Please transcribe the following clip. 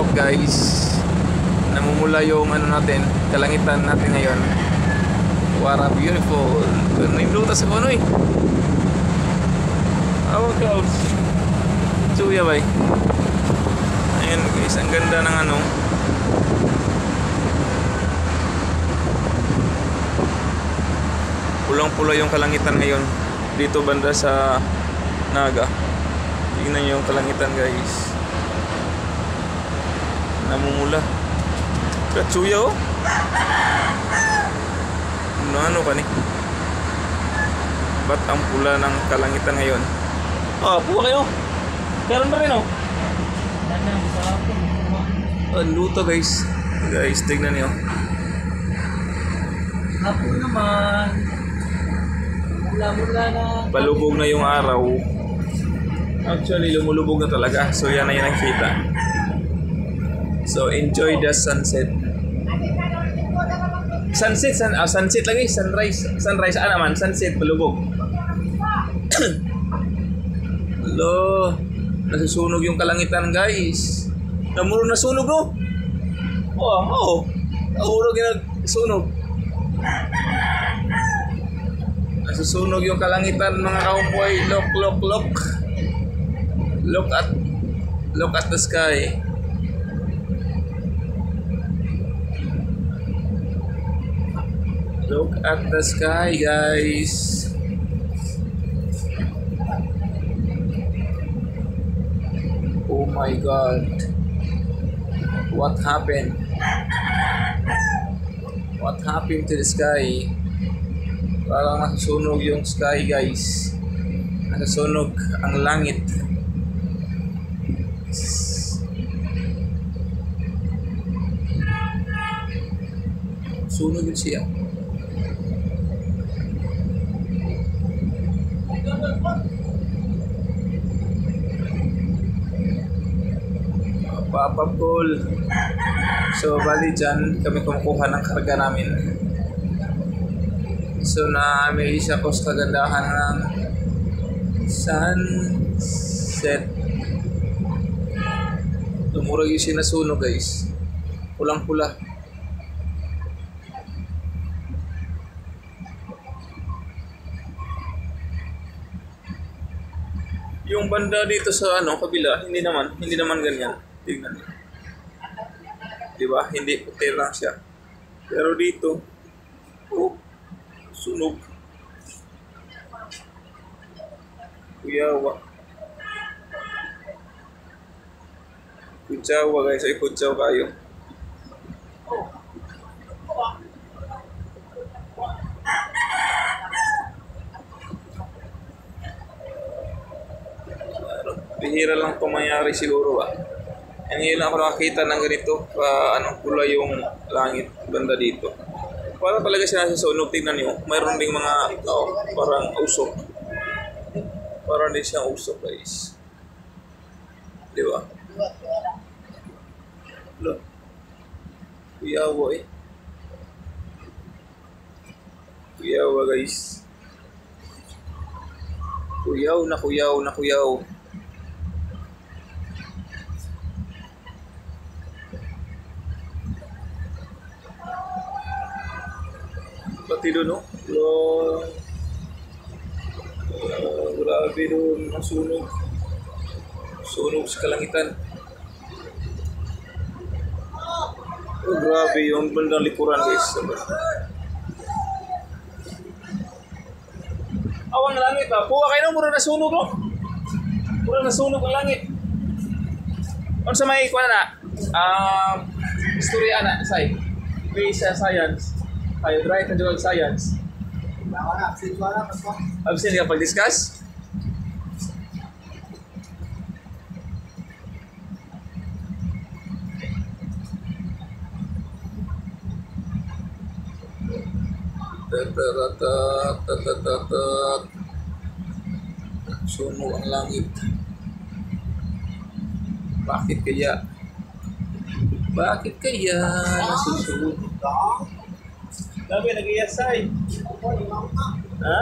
look guys, namumula yung ano natin, kalangitan natin ngayon. What a beautiful. Nindota sa ano eh. Our clouds. Suya ba eh. Ayan guys, ang ganda ng ano. Pulang-pula yung kalangitan ngayon dito banda sa Naga. Tingnan nyo yung kalangitan guys. Namumula. Katsuya oh. Ano ka ni? Ba't ang pula ng kalangitan ngayon? Oh, puwa kayo. Meron ba rin oh? Ang luto guys. Guys, tignan nyo. Hapo naman. Mula-mula na. Palubog na yung araw. Actually, lumulubog na talaga. So, yan na yung nakita. So, enjoy the sunset. Sunset lagi. Sunrise. Sunrise, naman? Sunset, palubog. Hello. Nasusunog yung kalangitan, guys. Namuro na sunog, no? Oo. Namuro ginasunog. Nasusunog yung kalangitan, mga kaumpoy. Look. Look at the sky. Look at the sky, guys. Oh my God. What happened? What happened to the sky? Parang nasusunog yung sky, guys. Nasusunog ang langit. Sunog yun siya. Papapol. So, bali dyan kami kumukuha ng karga namin. So, may isa ko sa kagandahan ng sunset. Tumurag yung sinasunog, guys. Pulang-pula. Yung banda dito sa kabila, hindi naman ganyan. Tingnan niyo. 'Di ba? Hindi puti lang siya. Pero dito, sunog. Kuyawa. Kutsawa guys, ay kutsaw kayo. Bihira lang ito mangyari siguro ba. Ngayon lang ako nakakita ng ganito anong kulay yung langit banda dito. Para talaga siya nasusunog. Tingnan nyo, mayroon ding mga parang usok. Parang din siyang usok guys. Di ba? Look. Kuyawa eh. Kuyawa guys. Kuyaw na kuyaw. Pati doon, no? Grabe doon, nasunog. Sunog sa kalangitan. Grabe yung bandang likuran, guys. Awang langit, ha? Puwa kayo, mura nasunog, no? Mura nasunog ang langit. Ano sa may ikuan na? Istorya na, say. Based sa science. Kayo, right na juga science. Absent ka pag-discuss? Sunog ang langit. Bakit kaya nasusunog? Sabi, nag-iasay. Ha?